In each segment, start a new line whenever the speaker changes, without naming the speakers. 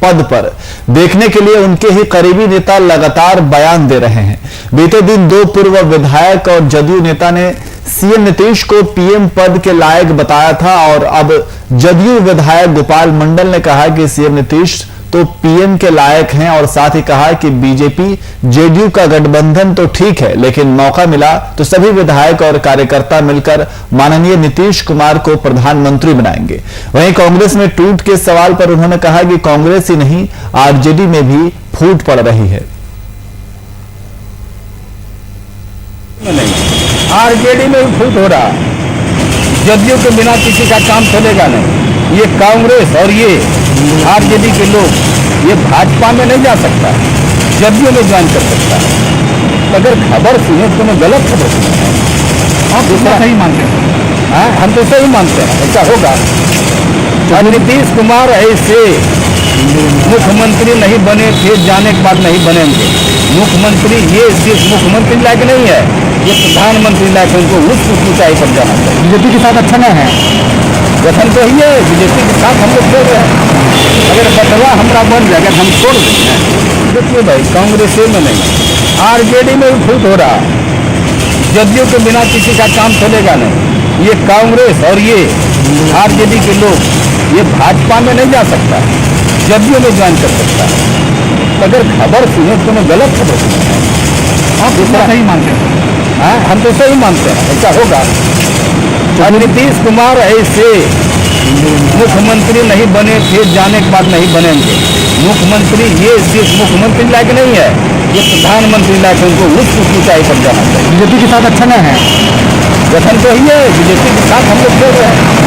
पद पर देखने के लिए उनके ही करीबी नेता लगातार बयान दे रहे हैं। बीते दिन 2 पूर्व विधायक और जदयू नेता ने सीएम नीतीश को पीएम पद के लायक बताया था और अब जदयू विधायक गोपाल मंडल ने कहा कि सीएम नीतीश तो पीएम के लायक हैं और साथ ही कहा कि बीजेपी जेडीयू का गठबंधन तो ठीक है, लेकिन मौका मिला तो सभी विधायक और कार्यकर्ता मिलकर माननीय नीतीश कुमार को प्रधानमंत्री बनाएंगे। वहीं कांग्रेस में टूट के सवाल पर उन्होंने कहा कि कांग्रेस ही नहीं आरजेडी में भी फूट पड़ रही है।
आरजेडी में भी फूट हो रहा, जदयू के बिना किसी का काम चलेगा नहीं। ये कांग्रेस और ये आरजेडी के लोग ये भाजपा में नहीं जा सकता, जदयू में ज्वाइन कर सकता है। अगर खबर सुने तो मैं गलत खबर सुना आप दूसरा सही मानते हैं? हम तो सही मानते हैं ऐसा होगा। और नीतीश कुमार ऐसे मुख्यमंत्री नहीं बने थे, जाने के बाद नहीं बनेंगे मुख्यमंत्री। ये सिर्फ मुख्यमंत्री लायक नहीं है, ये प्रधानमंत्री लायक, उनको उस ऊंचाई पर जाना चाहिए। बीजेपी के साथ अच्छा नहीं है, गठन तो ही है, बीजेपी के साथ हम लोग छोड़ रहे हैं। अगर बटवा हमारा बन जाएगा हम छोड़ देंगे। देखिए भाई, कांग्रेस में नहीं, आरजेडी में भी फूट हो रहा, जदयू के बिना किसी का काम चलेगा नहीं। ये कांग्रेस और ये आरजेडी के लोग ये भाजपा में नहीं जा सकता, जदयू में ज्वाइन कर सकता है। अगर खबर सुने तो मैं गलत खबर सुना आप दूसरा सही मानते हैं? हम तो सही मानते हैं ऐसा होगा। और नीतीश कुमार ऐसे मुख्यमंत्री नहीं बने थे, जाने के बाद नहीं बनेंगे मुख्यमंत्री। ये सिर्फ मुख्यमंत्री लायक नहीं है, ये प्रधानमंत्री लायक, उनको उस ऊंचाई पर जाना चाहिए। बीजेपी के साथ अच्छा नहीं है, गठन तो ही है, बीजेपी के साथ हम लोग छोड़ रहे हैं।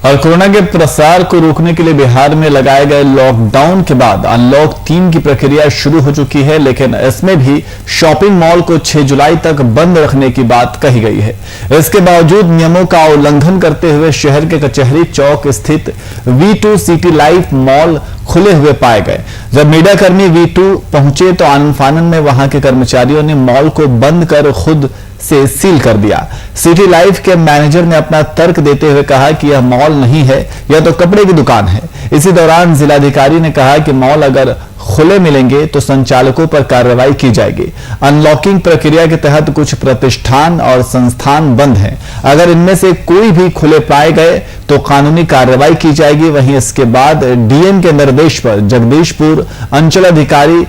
और कोरोना के प्रसार को रोकने के लिए बिहार में लगाए गए लॉकडाउन के बाद अनलॉक 3 की प्रक्रिया शुरू हो चुकी है, लेकिन इसमें भी शॉपिंग मॉल को 6 जुलाई तक बंद रखने की बात कही गई है। इसके बावजूद नियमों का उल्लंघन करते हुए शहर के कचहरी चौक स्थित V2 सिटी लाइफ मॉल खुले हुए पाए गए। जब मीडियाकर्मी V2 पहुंचे तो आनन फानन में वहां के कर्मचारियों ने मॉल को बंद कर खुद से सील कर दिया। सिटी लाइफ के मैनेजर ने अपना तर्क देते हुए कहा कि यह मॉल नहीं है, यह तो कपड़े की दुकान है। इसी दौरान जिलाधिकारी ने कहा कि मॉल अगर खुले मिलेंगे तो संचालकों पर कार्रवाई की जाएगी। अनलॉकिंग प्रक्रिया के तहत कुछ प्रतिष्ठान और संस्थान बंद हैं। अगर इनमें से कोई भी खुले पाए गए तो कानूनी कार्रवाई की जाएगी। वहीं इसके बाद डीएम के निर्देश पर जगदीशपुर अंचलाधिकारी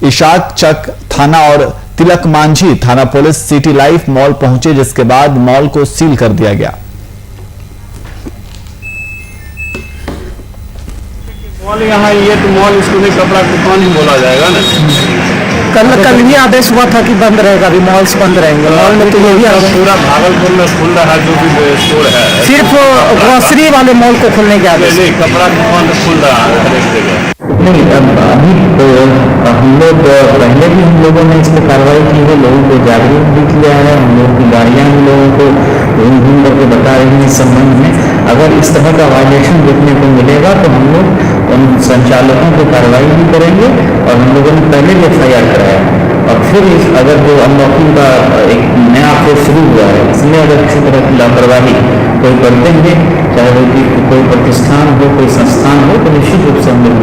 इशाक चक थाना और तिलक मांझी थाना पुलिस सिटी लाइफ मॉल पहुंचे, जिसके बाद मॉल को सील कर दिया गया।
मॉल यहाँ ये तो मॉल इसको नहीं कपड़ा दुकान ही बोला जाएगा ना।
कल ये आदेश हुआ था कि बंद रहेगा, अभी मॉल्स बंद रहेंगे। मॉल में तो यही
पूरा भागलपुर में खुल रहा है जो भी स्टोर है,
सिर्फ ग्रोसरी वाले मॉल को खुलने के आदेश।
नहीं, कपड़ा दुकान खुल रहा है हर एक जगह।
नहीं, अभी तो हम लोग पहले भी हम लोगों ने इस पर कार्रवाई की है, लोगों को जागरूक भी किया है। हम लोगों की गाड़ियाँ भी लोगों को घूम करके बता रही हैं इस संबंध में। अगर इस तरह का वायलेशन देखने को मिलेगा तो हम लोग उन संचालकों को कार्रवाई भी करेंगे। और हम लोगों ने पहले भी FIR कराया और फिर अगर जो अनलॉकिंग का एक नया फेज शुरू हुआ है, इसमें अगर किसी तरह की लापरवाही कोई करते हैं, चाहे वो कोई प्रतिष्ठान हो, कोई संस्थान हो, तो निश्चित रूप से हम लोग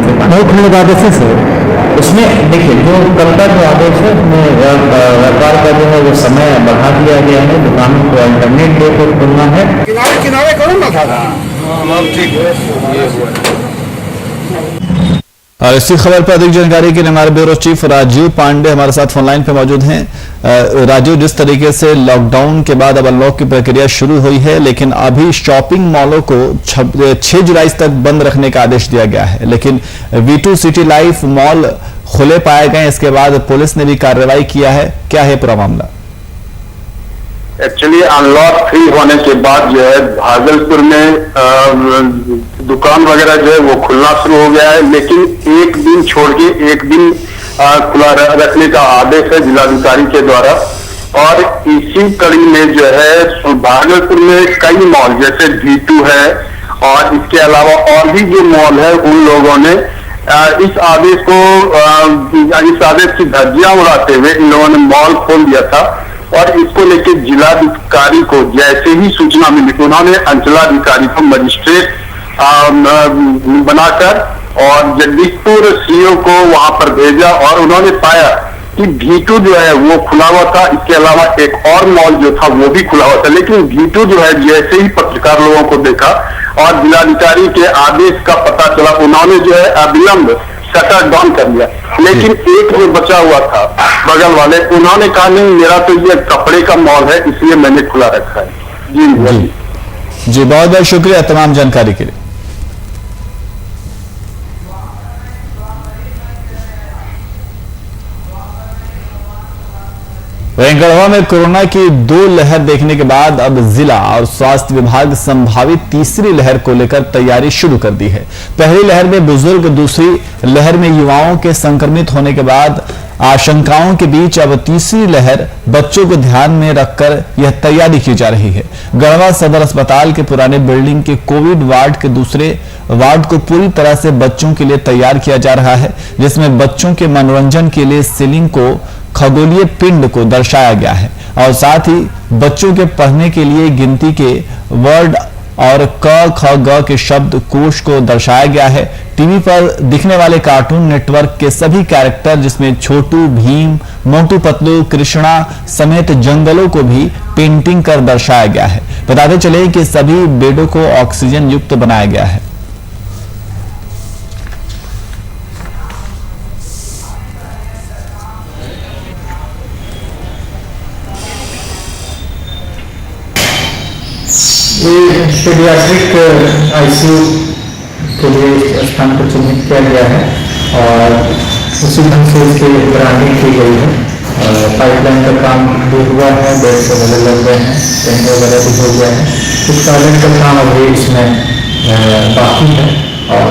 उनके आदेश है। उसमें देखिए, जो कल का जो आदेश है उसमें व्यापार का जो है वो समय बढ़ा दिया गया है। दुकानों को अल्टरनेट डे पर खुलना है।
किनारे करो ना था। ठीक है।
और इसी खबर पर अधिक जानकारी के लिए हमारे ब्यूरो चीफ राजीव पांडे हमारे साथ फोनलाइन पे मौजूद हैं। राजीव, जिस तरीके से लॉकडाउन के बाद अब अनलॉक की प्रक्रिया शुरू हुई है, लेकिन अभी शॉपिंग मॉलों को 6 जुलाई तक बंद रखने का आदेश दिया गया है, लेकिन V2 सिटी लाइफ मॉल खुले पाए गए। इसके बाद पुलिस ने भी कार्रवाई किया है, क्या है पूरा मामला?
एक्चुअली अनलॉक 3 होने के बाद जो है भागलपुर में दुकान वगैरह जो है वो खुलना शुरू हो गया है, लेकिन एक दिन छोड़ के एक दिन खुला रखने का आदेश है जिलाधिकारी के द्वारा। और इसी कड़ी में जो है भागलपुर में कई मॉल जैसे V2 है और इसके अलावा और भी जो मॉल है, उन लोगों ने इस आदेश की धज्जियां उड़ाते हुए इन लोगों ने मॉल खोल दिया था। और इसको लेके जिलाधिकारी को जैसे ही सूचना मिली, उन्होंने अंचलाधिकारी को मजिस्ट्रेट बनाकर और जगदीशपुर सीओ को वहां पर भेजा और उन्होंने पाया कि V2 जो है वो खुला हुआ था। इसके अलावा एक और मॉल जो था वो भी खुला हुआ था, लेकिन V2 जो है जैसे ही पत्रकार लोगों को देखा और जिलाधिकारी के आदेश का पता चला, उन्होंने जो है अविलंब शटर डाउन कर लिया। लेकिन एक जो बचा हुआ था बगल वाले, उन्होंने कहा नहीं मेरा तो ये कपड़े का मॉल है इसलिए मैंने खुला रखा है।
जी बहुत बहुत शुक्रिया तमाम जानकारी के लिए। गढ़वा में कोरोना की 2 लहर देखने के बाद अब जिला और स्वास्थ्य विभाग संभावित तीसरी लहर को लेकर तैयारी शुरू कर दी है। पहली लहर में बुजुर्ग, दूसरी लहर में युवाओं के संक्रमित होने के बाद आशंकाओं के बीच अब तीसरी लहर बच्चों को ध्यान में रखकर यह तैयारी की जा रही है। गढ़वा सदर अस्पताल के पुराने बिल्डिंग के कोविड वार्ड के दूसरे वार्ड को पूरी तरह से बच्चों के लिए तैयार किया जा रहा है, जिसमें बच्चों के मनोरंजन के लिए सीलिंग को खगोलीय पिंड को दर्शाया गया है और साथ ही बच्चों के पढ़ने के लिए गिनती के वर्ड और क ख ग के शब्द कोश को दर्शाया गया है। टीवी पर दिखने वाले कार्टून नेटवर्क के सभी कैरेक्टर, जिसमें छोटू, भीम, मोटू पतलू, कृष्णा समेत जंगलों को भी पेंटिंग कर दर्शाया गया है। बताते चले कि सभी बेडों को ऑक्सीजन युक्त बनाया गया है।
पीडियाट्रिक आईसीयू के लिए स्थान को चिन्हित किया गया है और उसी ढंग से इसकी ब्रांडिंग की गई है। पाइपलाइन का काम भी हुआ है, बेड्स वगैरह लग गए हैं, टेंट वगैरह भी हो गया है। कुछ टॉयलेट का काम अभी इसमें बाकी है और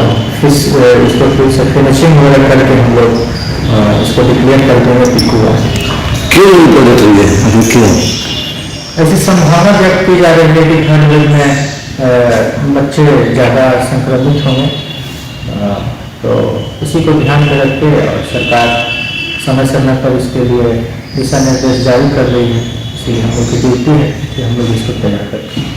इसको फिर से फिनिशिंग वगैरह करके हम लोग इसको डिक्लेयर कर देंगे कि हुआ है। क्यों रिपोर्ट हुई है अभी, क्यों ऐसी संभावना व्यक्त की जा रही है कि घर में बच्चे ज़्यादा संक्रमित होंगे, तो इसी को ध्यान में रखते और सरकार समय समय पर इसके लिए दिशा निर्देश जारी कर रही है। इसलिए हम लोग की ड्यूटी है कि हम लोग इसको तैयार करते हैं।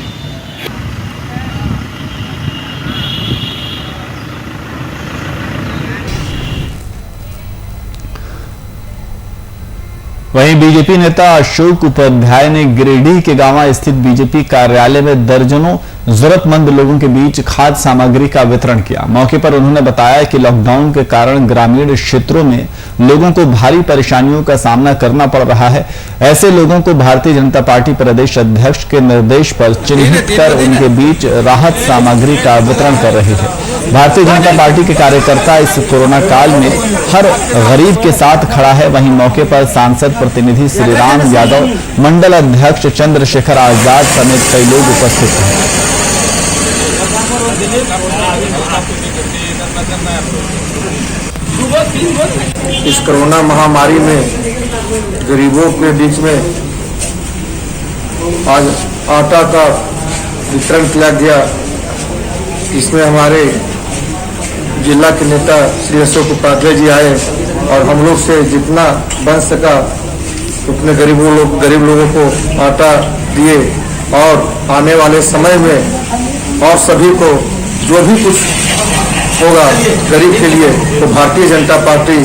वहीं बीजेपी नेता अशोक उपाध्याय ने गिरिडीह के गांव स्थित बीजेपी कार्यालय में दर्जनों जरूरतमंद लोगों के बीच खाद्य सामग्री का वितरण किया। मौके पर उन्होंने बताया कि लॉकडाउन के कारण ग्रामीण क्षेत्रों में लोगों को भारी परेशानियों का सामना करना पड़ रहा है। ऐसे लोगों को भारतीय जनता पार्टी प्रदेश अध्यक्ष के निर्देश पर चिन्हित कर उनके बीच राहत सामग्री का वितरण कर रही है। भारतीय जनता पार्टी के कार्यकर्ता इस कोरोना काल में हर गरीब के साथ खड़ा है। वहीं मौके पर सांसद प्रतिनिधि श्रीराम यादव, मंडल अध्यक्ष चंद्रशेखर आजाद समेत कई लोग उपस्थित हैं।
इस कोरोना महामारी में गरीबों के बीच में आज आटा का वितरण किया गया। इसमें हमारे जिला के नेता श्री अशोक उपाध्याय जी आए और हम लोग से जितना बन सका उतने गरीब लोगों को आटा दिए और आने वाले समय में और सभी को जो भी कुछ होगा गरीब के लिए तो भारतीय जनता पार्टी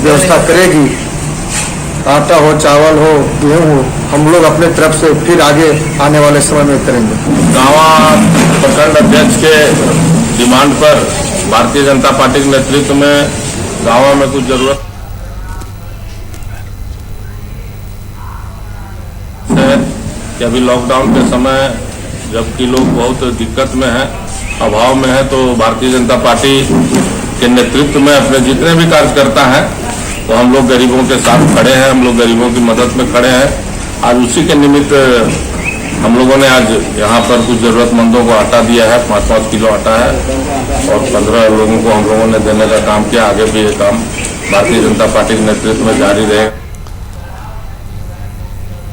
व्यवस्था करेगी। आटा हो, चावल हो, गेहूँ हो, हम लोग अपने तरफ से फिर आगे आने वाले समय में करेंगे।
गांवा प्रखंड अध्यक्ष के डिमांड पर भारतीय जनता पार्टी के नेतृत्व में गांवा में कुछ जरूरत है कि अभी लॉकडाउन के समय जबकि लोग बहुत दिक्कत में हैं, अभाव में है, तो भारतीय जनता पार्टी के नेतृत्व में अपने जितने भी कार्यकर्ता हैं तो हम लोग गरीबों के साथ खड़े हैं, हम लोग गरीबों की मदद में खड़े हैं। आज उसी के निमित्त हम लोगों ने आज यहाँ पर कुछ जरूरतमंदों को आटा दिया है। 5-5 किलो आटा है और 15 लोगों को हम लोगों ने देने का काम किया। आगे भी ये काम भारतीय जनता पार्टी के नेतृत्व में जारी रहे।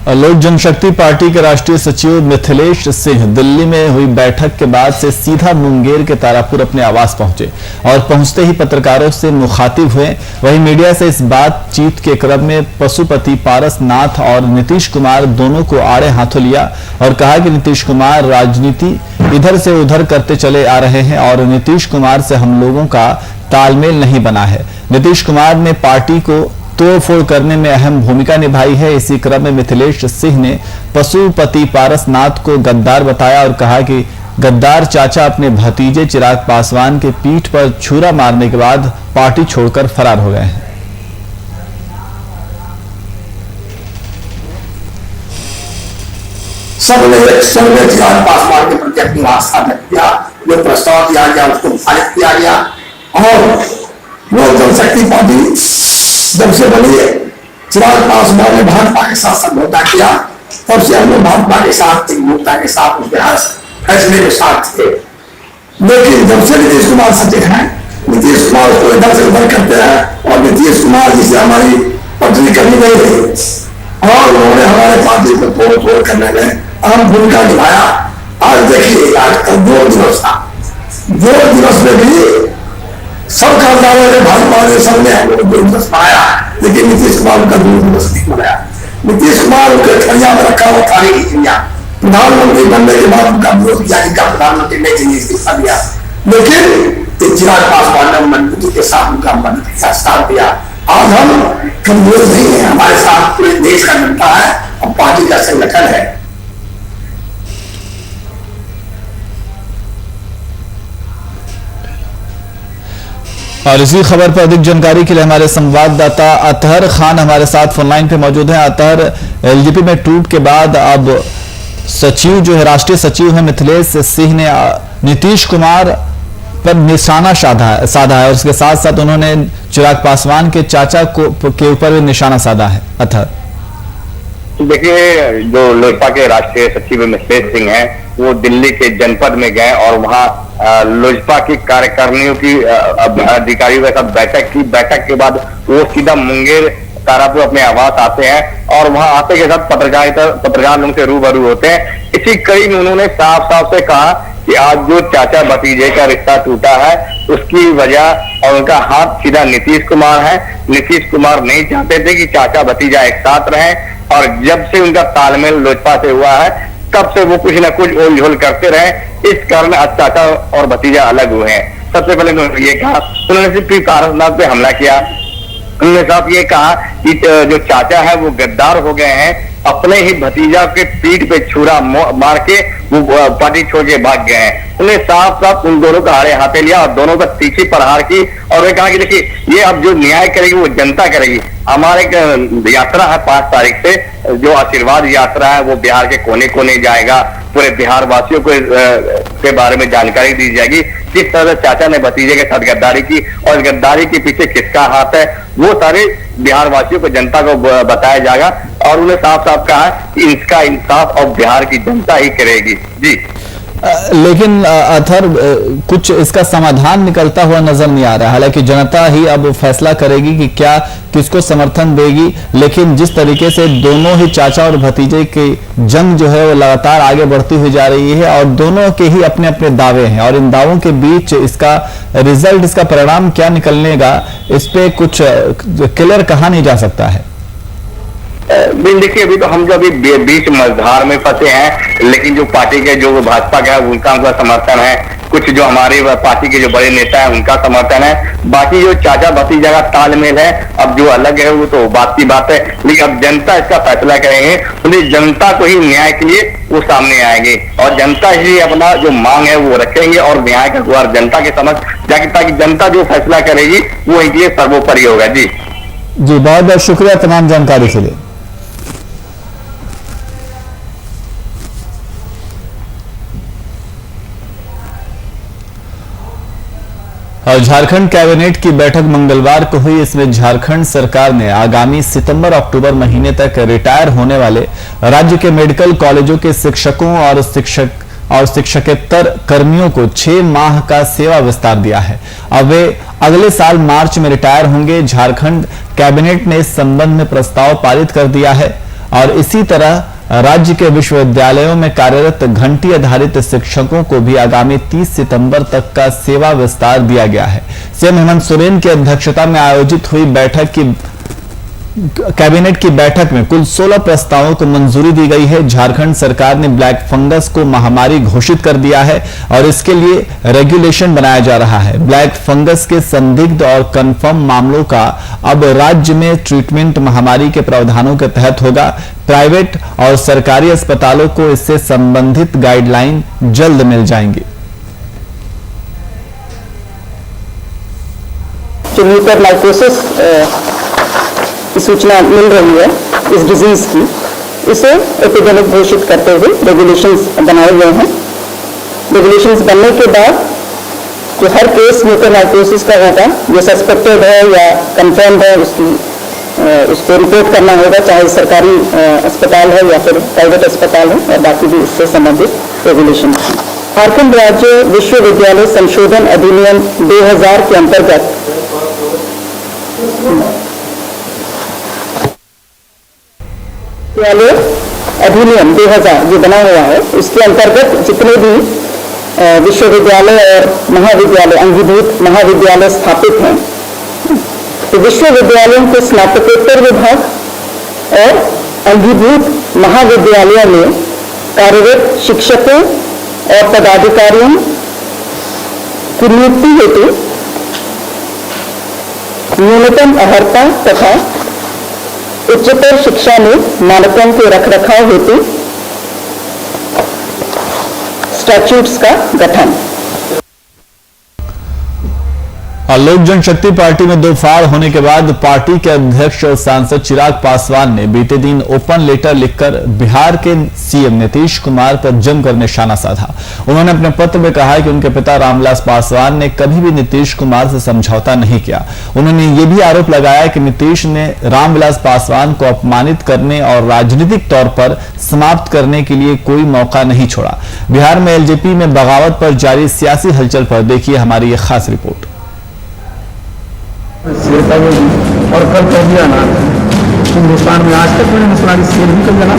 लोक जनशक्ति पार्टी के राष्ट्रीय सचिव मिथिलेश सिंह दिल्ली में हुई बैठक के बाद से सीधा मुंगेर के तारापुर अपने आवास पहुंचे और पहुंचते ही पत्रकारों से मुखातिब हुए। वहीं मीडिया से इस बातचीत के क्रम में पशुपति पारस नाथ और नीतीश कुमार दोनों को आड़े हाथों लिया और कहा कि नीतीश कुमार राजनीति इधर से उधर करते चले आ रहे हैं और नीतीश कुमार से हम लोगों का तालमेल नहीं बना है। नीतीश कुमार ने पार्टी को तोड़फोड़ करने में अहम भूमिका निभाई है। इसी क्रम में मिथिलेश सिंह ने पशुपति पारसनाथ को गद्दार बताया और कहा कि गद्दार चाचा अपने भतीजे चिराग पासवान के पीठ पर छुरा मारने के बाद पार्टी छोड़कर फरार हो गए हैं।
सबने चिराग पासवान के प्रति अपनी आस्था व्यक्त किया, जो प्रस्ताव दिया गया उसको खारिज किया गया और लोक जनशक्ति पार्टी जब से बनी चिराग पासवान ने भाजपा के साथ समझौता किया, तब से हम लोग भाजपा के साथ एकजुटता के साथ उसके फैसले के साथ थे। लेकिन जब से नीतीश कुमार सचिव हैं, नीतीश कुमार उसको इधर से उधर करते हैं और नीतीश कुमार जिसे हमारी पटरी करनी गई थी और उन्होंने हमारे पार्टी को तोड़ करने में अहम भूमिका निभाया। आज देखिए, आज कल 2 दिवस था, 2 दिवस में भी सब कर्मचारियों ने भाजपा ने सबने हम लोग 2 दिवस मनाया, लेकिन नीतीश कुमार उनका 2 दिवस नहीं मनाया। नीतीश कुमार उनके खड़िया में रखा हुआ थाने की चिड़िया, प्रधानमंत्री बनने के बाद उनका विरोध किया, इनका प्रधानमंत्री नहीं चाहिए, इस्तीफा दिया। लेकिन चिराग पासवान ने मजबूती के साथ उनका मंत्री का साथ दिया। आज हम कमजोर नहीं है, हमारे साथ पूरे देश का जनता है और पार्टी का संगठन है।
और इसी खबर पर अधिक जानकारी के लिए हमारे संवाददाता अतहर खान हमारे साथ फोनलाइन पे मौजूद हैं। अतहर, एलजेपी में टूट के बाद अब सचिव जो है, राष्ट्रीय सचिव है मिथिलेश सिंह ने नीतीश कुमार पर निशाना साधा है और उसके साथ साथ उन्होंने चिराग पासवान के चाचा के ऊपर भी निशाना साधा है। अतहर,
देखिए, जो लोजपा के राष्ट्रीय सचिव मिथिलेश सिंह हैं, वो दिल्ली के जनपद में गए और वहां लोजपा की कार्यकारिणियों की अधिकारियों के साथ बैठक के बाद वो सीधा मुंगेर तारापुर अपने आवास आते हैं और वहां आते के साथ पत्रकार लोगों से रूबरू होते हैं। इसी कड़ी में उन्होंने साफ से कहा कि आज जो चाचा भतीजे का रिश्ता टूटा है उसकी वजह और उनका हाथ सीधा नीतीश कुमार है। नीतीश कुमार नहीं चाहते थे कि चाचा भतीजा एक साथ रहें और जब से उनका तालमेल लोजपा से हुआ है तब से वो कुछ न कुछ ओल झोल करते रहे, इस कारण आज चाचा और भतीजा अलग हुए हैं। सबसे पहले उन्होंने ये कहा, उन्होंने सिर्फ पारसनाथ पे हमला किया। उन्होंने साफ ये कहा कि जो चाचा है वो गद्दार हो गए हैं, अपने ही भतीजा के पीठ पे छुरा मार के वो पार्टी छोड़ के भाग गए हैं। उन्हें साफ उन दोनों का आड़े हाथे लिया और दोनों का तीखी प्रहार की और वे कहा कि देखिए, ये अब जो न्याय करेगी वो जनता करेगी। हमारे यात्रा है 5 तारीख से, जो आशीर्वाद यात्रा है वो बिहार के कोने कोने जाएगा, पूरे बिहार वासियों को के बारे में जानकारी दी जाएगी किस तरह चाचा ने भतीजे के साथ गद्दारी की और गद्दारी के पीछे किसका हाथ है, वो सारे बिहार वासियों को, जनता को बताया जाएगा। और उन्हें साफ कहा कि इसका इंसाफ और बिहार की जनता ही करेगी। जी,
लेकिन अतहर, कुछ इसका समाधान निकलता हुआ नजर नहीं आ रहा। हालांकि जनता ही अब फैसला करेगी कि क्या किसको समर्थन देगी, लेकिन जिस तरीके से दोनों ही चाचा और भतीजे की जंग जो है वो लगातार आगे बढ़ती हुई जा रही है और दोनों के ही अपने अपने दावे हैं और इन दावों के बीच इसका रिजल्ट, इसका परिणाम क्या निकलनेगा, इस पे कुछ क्लियर कहा नहीं जा सकता है।
देखिए, अभी तो हम जो अभी बीच मझधार में फंसे हैं, लेकिन जो पार्टी के जो भाजपा का है उनका समर्थन है, कुछ जो हमारे पार्टी के जो बड़े नेता है उनका समर्थन है, बाकी जो चाचा भतीजा का तालमेल है अब जो अलग है वो तो बात की बात है। लेकिन अब जनता इसका फैसला करेंगे, उन्हें जनता को ही न्याय के लिए वो सामने आएंगे और जनता ही अपना जो मांग है वो रखेंगे और न्याय का द्वार जनता के समक्ष जाके, ताकि जनता जो फैसला करेगी वो इनके लिए सर्वोपरि होगा। जी
बहुत बहुत शुक्रिया तमाम जानकारी के लिए। और झारखंड कैबिनेट की बैठक मंगलवार को हुई। इसमें झारखंड सरकार ने आगामी सितंबर-अक्टूबर महीने तक रिटायर होने वाले राज्य के मेडिकल कॉलेजों के शिक्षकों और शिक्षकेतर कर्मियों को 6 माह का सेवा विस्तार दिया है। अब वे अगले साल मार्च में रिटायर होंगे। झारखंड कैबिनेट ने इस संबंध में प्रस्ताव पारित कर दिया है। और इसी तरह राज्य के विश्वविद्यालयों में कार्यरत घंटी आधारित शिक्षकों को भी आगामी 30 सितंबर तक का सेवा विस्तार दिया गया है। सीएम हेमंत सोरेन की अध्यक्षता में आयोजित हुई कैबिनेट की बैठक में कुल 16 प्रस्तावों को मंजूरी दी गई है। झारखंड सरकार ने ब्लैक फंगस को महामारी घोषित कर दिया है और इसके लिए रेगुलेशन बनाया जा रहा है। ब्लैक फंगस के संदिग्ध और कंफर्म मामलों का अब राज्य में ट्रीटमेंट महामारी के प्रावधानों के तहत होगा। प्राइवेट और सरकारी अस्पतालों को इससे संबंधित गाइडलाइन जल्द मिल जाएंगी।
की सूचना मिल रही है इस डिजीज की, इसे एपिडेमिक घोषित करते हुए रेगुलेशंस बनाए गए हैं। रेगुलेशंस बनने के बाद जो हर केस म्यूकोरमाइकोसिस का होगा, जो सस्पेक्टेड है या कंफर्म्ड है, उसको रिपोर्ट करना होगा, चाहे सरकारी अस्पताल है या फिर प्राइवेट अस्पताल है, और बाकी भी इससे संबंधित रेगुलेशन है। झारखंड राज्य विश्वविद्यालय संशोधन अधिनियम 2000 के अंतर्गत अधिनियम 2000 जो बना हुआ है, उसके अंतर्गत जितने भी विश्वविद्यालय और महाविद्यालय, अंगीभूत महाविद्यालय स्थापित हैं, तो विश्वविद्यालयों के स्नातकोत्तर विभाग और अंगीभूत महाविद्यालयों में कार्यरत शिक्षकों और पदाधिकारियों की नियुक्ति हेतु न्यूनतम अर्हता तथा उच्चतर शिक्षा में मानकों के रखरखाव हेतु स्टैट्यूट्स का गठन।
लोक जनशक्ति पार्टी में दो फाड़ होने के बाद पार्टी के अध्यक्ष और सांसद चिराग पासवान ने बीते दिन ओपन लेटर लिखकर बिहार के सीएम नीतीश कुमार पर जमकर निशाना साधा। उन्होंने अपने पत्र में कहा है कि उनके पिता रामविलास पासवान ने कभी भी नीतीश कुमार से समझौता नहीं किया। उन्होंने ये भी आरोप लगाया कि नीतीश ने रामविलास पासवान को अपमानित करने और राजनीतिक तौर पर समाप्त करने के लिए कोई मौका नहीं छोड़ा। बिहार में एलजेपी में बगावत पर जारी सियासी हलचल पर देखिए हमारी ये खास रिपोर्ट।
और कल कह दिया ना, हिंदुस्तान में आज तक मैंने मुसलानी शेर भी कल जना।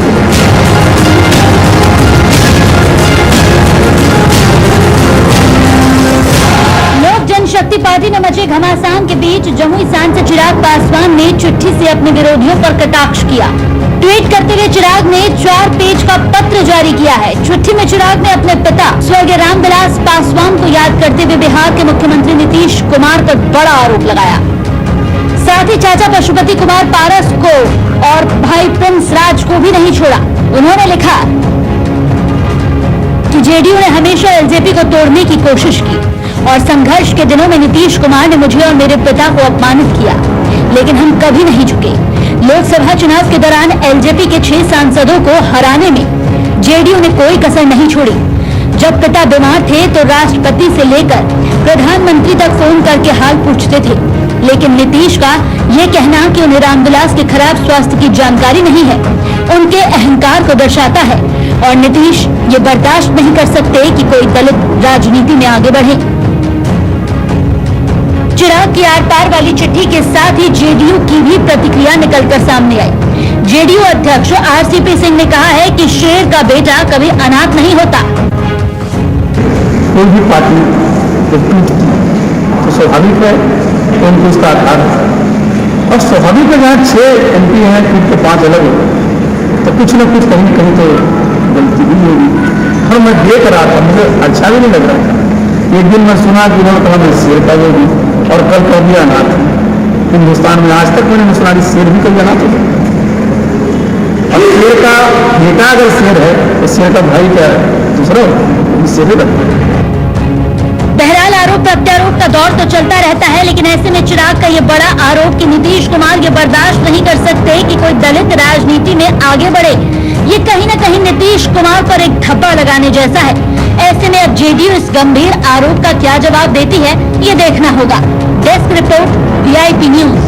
लोक जनशक्ति पार्टी में मचे घमासान के बीच जमुई सांसद चिराग पासवान ने चिट्ठी से अपने विरोधियों पर कटाक्ष किया। ट्वीट करते हुए चिराग ने 4 पेज का पत्र जारी किया है। चिट्ठी में चिराग ने अपने पिता स्वर्गीय रामविलास पासवान को याद करते हुए बिहार के मुख्यमंत्री नीतीश कुमार पर बड़ा आरोप लगाया। साथ ही चाचा पशुपति कुमार पारस को और भाई प्रिंस राज को भी नहीं छोड़ा। उन्होंने लिखा कि जेडीयू ने हमेशा एलजेपी को तोड़ने की कोशिश की और संघर्ष के दिनों में नीतीश कुमार ने मुझे और मेरे पिता को अपमानित किया, लेकिन हम कभी नहीं झुके। लोकसभा चुनाव के दौरान एलजेपी के 6 सांसदों को हराने में जेडीयू ने कोई कसर नहीं छोड़ी। जब पिता बीमार थे तो राष्ट्रपति से लेकर प्रधानमंत्री तक फोन करके हाल पूछते थे, लेकिन नीतीश का ये कहना कि उन्हें रामविलास के खराब स्वास्थ्य की जानकारी नहीं है, उनके अहंकार को दर्शाता है और नीतीश ये बर्दाश्त नहीं कर सकते कि कोई दलित राजनीति में आगे बढ़े। चिराग की आर पार वाली चिट्ठी के साथ ही जेडीयू की भी प्रतिक्रिया निकलकर सामने आई। जेडीयू अध्यक्ष आरसीपी सिंह ने कहा है कि शेर का बेटा कभी अनाथ नहीं होता।
कोई भी पार्टी जब टूटती तो स्वाभाविक है तो उनको उसका आधार और स्वाभाविक है। जहाँ 6 MP हैं, टूट के 5 अलग हो तो कुछ न कुछ कहीं कहीं तो गलती भी होगी। और मैं देख रहा था, मुझे अच्छा भी नहीं लग रहा था। एक दिन मैं सुना कि उन्होंने कहा मैं शेर का होगी और कल कह दिया अनाथ। हिंदुस्तान में आज तक मैंने मुसलानी शेर भी कल जाना था। और शेर का बेटा अगर शेर है तो शेर का भाई क्या है, दूसरा शेर ही रखता है।
बहरहाल आरोप प्रत्यारोप का दौर तो चलता रहता है, लेकिन ऐसे में चिराग का ये बड़ा आरोप कि नीतीश कुमार ये बर्दाश्त नहीं कर सकते कि कोई दलित राजनीति में आगे बढ़े, ये कहीं न कहीं नीतीश कुमार पर एक थप्पड़ लगाने जैसा है। ऐसे में अब जेडीयू इस गंभीर आरोप का क्या जवाब देती है, ये देखना होगा। Desk report, VIP news.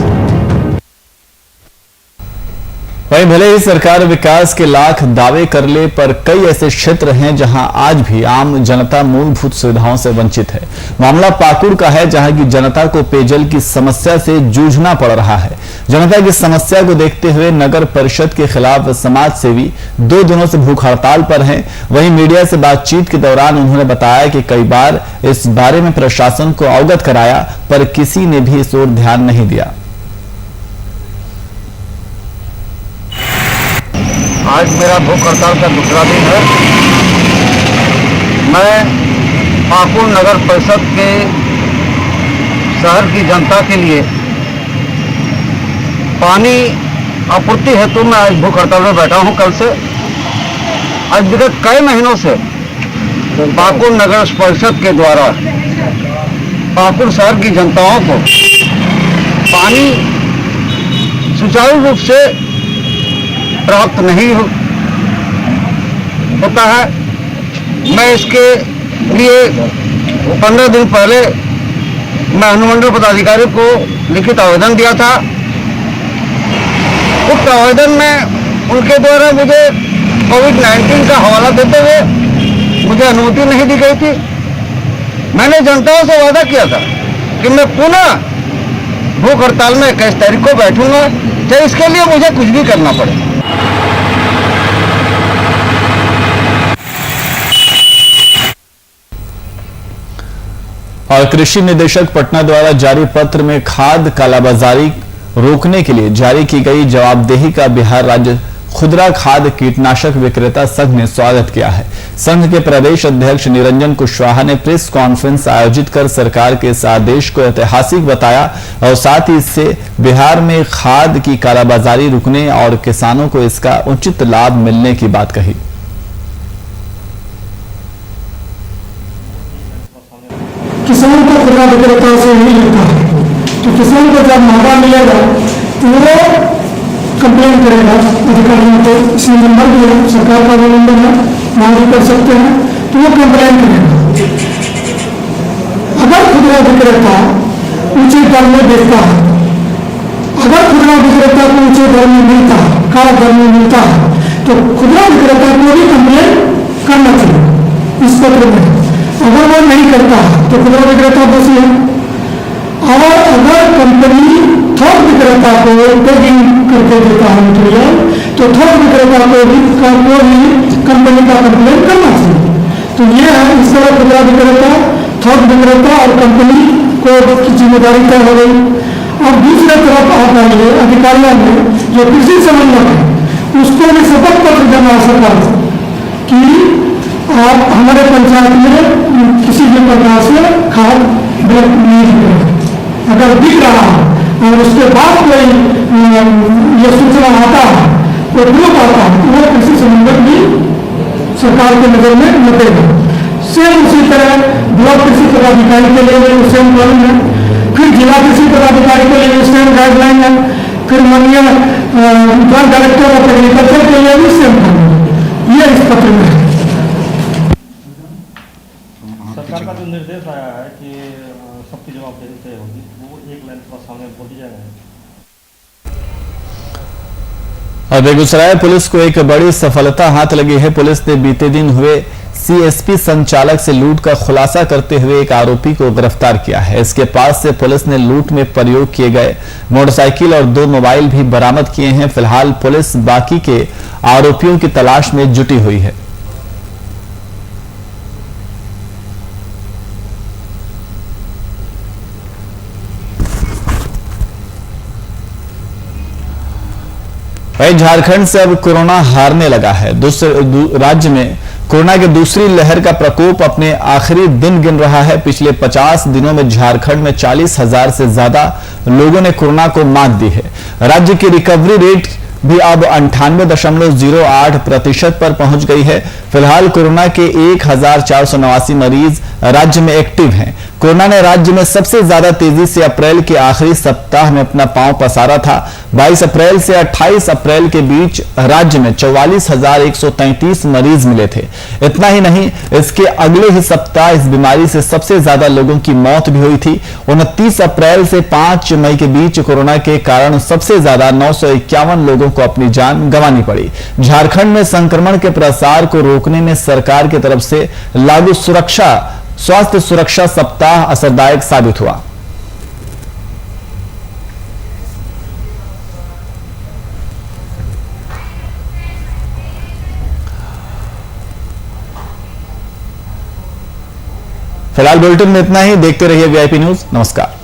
वहीं भले ही सरकार विकास के लाख दावे कर ले, पर कई ऐसे क्षेत्र हैं जहां आज भी आम जनता मूलभूत सुविधाओं से वंचित है। मामला पाकुड़ का है, जहां की जनता को पेयजल की समस्या से जूझना पड़ रहा है। जनता की समस्या को देखते हुए नगर परिषद के खिलाफ समाज सेवी 2 दिनों से भूख हड़ताल पर हैं। वहीं मीडिया से बातचीत के दौरान उन्होंने बताया कि कई बार इस बारे में प्रशासन को अवगत कराया, पर किसी ने भी इस ओर ध्यान नहीं दिया।
आज मेरा भूख हड़ताल का दूसरा दिन है। मैं पाकुड़ नगर परिषद के शहर की जनता के लिए पानी आपूर्ति हेतु मैं आज भूख हड़ताल में बैठा हूं। कल से आज विगत कई महीनों से पाकुड़ नगर परिषद के द्वारा पाकुड़ शहर की जनताओं को पानी सुचारू रूप से प्राप्त नहीं होता है। मैं इसके लिए 15 दिन पहले मैं अनुमंडल पदाधिकारी को लिखित आवेदन दिया था। उक्त आवेदन में उनके द्वारा मुझे कोविड-19 का हवाला देते हुए मुझे अनुमति नहीं दी गई थी। मैंने जनताओं से वादा किया था कि मैं पुनः भूख हड़ताल में 21 तारीख को बैठूंगा, चाहे इसके लिए मुझे कुछ भी करना पड़े।
और कृषि निदेशक पटना द्वारा जारी पत्र में खाद कालाबाजारी रोकने के लिए जारी की गई जवाबदेही का बिहार राज्य खुदरा खाद कीटनाशक विक्रेता संघ ने स्वागत किया है। संघ के प्रदेश अध्यक्ष निरंजन कुशवाहा ने प्रेस कॉन्फ्रेंस आयोजित कर सरकार के इस आदेश को ऐतिहासिक बताया और साथ ही इससे बिहार में खाद की कालाबाजारी रुकने और किसानों को इसका उचित लाभ मिलने की बात कही।
किसान को खुदरा विक्रेताओं से नहीं मिलता है, तो किसान को जब महंगा मिलेगा तो वो कंप्लेन करेगा अधिकारियों को। इसमें नंबर भी है, सरकार का भी नंबर है, वहाँ भी कर सकते हैं, तो वो कंप्लेन करेगा। अगर खुदरा विक्रेता ऊंचे दर में बेचता है, अगर खुदरा विक्रेता को ऊंचे दर में मिलता है, काला दर में मिलता है, तो खुदरा विक्रेता को भी कंप्लेन करना चाहिए इस पत्र में। अगर वो नहीं करता तो खुदरा विक्रेता दोषी है। और अगर कंपनी थोक विक्रेता को टैगिंग करके देता है मटेरियल, तो थोक विक्रेता को भी कंपनी का कंप्लेन करना चाहिए। तो ये है, इस तरह खुदरा विक्रेता, थोक विक्रेता और कंपनी को जिम्मेदारी तय हो गई। और दूसरे तरफ आप आइए, अधिकारियों में जो कृषि समन्वयक है उसको भी शपथ पत्र देना सरकार कि आप हमारे पंचायत में किसी भी प्रकार से खाद ब्लॉक नहीं करें। अगर दिख रहा है और उसके बाद कोई ये सूचना आता है, कोई ब्लॉक आता है, तो वो कृषि समन्वयक भी सरकार के नजर में लगेगा। सेम उसी तरह ब्लॉक कृषि पदाधिकारी के लिए भी सेम कानून है, फिर जिला कृषि पदाधिकारी के लिए सेम गाइडलाइन है, फिर माननीय जॉइंट डायरेक्टर ऑफ एग्रीकल्चर के लिए भी सेम कानून है। ये इस पत्र में है।
सरकार का जो निर्देश आया है कि सबकी जवाबदेही तय होगी, वो एक लाइन पर सामने बोल दिया गया है।
और बेगूसराय पुलिस को एक बड़ी सफलता हाथ लगी है। पुलिस ने बीते दिन हुए सीएसपी संचालक से लूट का खुलासा करते हुए एक आरोपी को गिरफ्तार किया है। इसके पास से पुलिस ने लूट में प्रयोग किए गए मोटरसाइकिल और 2 मोबाइल भी बरामद किए हैं। फिलहाल पुलिस बाकी के आरोपियों की तलाश में जुटी हुई है। वहीं झारखंड से अब कोरोना हारने लगा है। राज्य में कोरोना की दूसरी लहर का प्रकोप अपने आखिरी दिन गिन रहा है। पिछले 50 दिनों में झारखंड में 40,000 से ज्यादा लोगों ने कोरोना को मात दी है। राज्य की रिकवरी रेट भी अब 98.08% पर पहुंच गई है। फिलहाल कोरोना के 1489 मरीज राज्य में एक्टिव हैं। कोरोना ने राज्य में सबसे ज्यादा तेजी से अप्रैल के आखिरी सप्ताह में अपना पांव पसारा था। 22 अप्रैल से 28 अप्रैल के बीच राज्य में 44,133 मरीज मिले थे। इतना ही नहीं, इसके अगले ही सप्ताह इस बीमारी से सबसे ज्यादा लोगों की मौत भी हुई थी। 29 अप्रैल से 5 मई के बीच कोरोना के कारण सबसे ज्यादा 951 लोगों को अपनी जान गंवानी पड़ी। झारखंड में संक्रमण के प्रसार को रोकने में सरकार की तरफ से लागू स्वास्थ्य सुरक्षा सप्ताह असरदायक साबित हुआ। फिलहाल बुलेटिन में इतना ही। देखते रहिए VIP न्यूज। नमस्कार।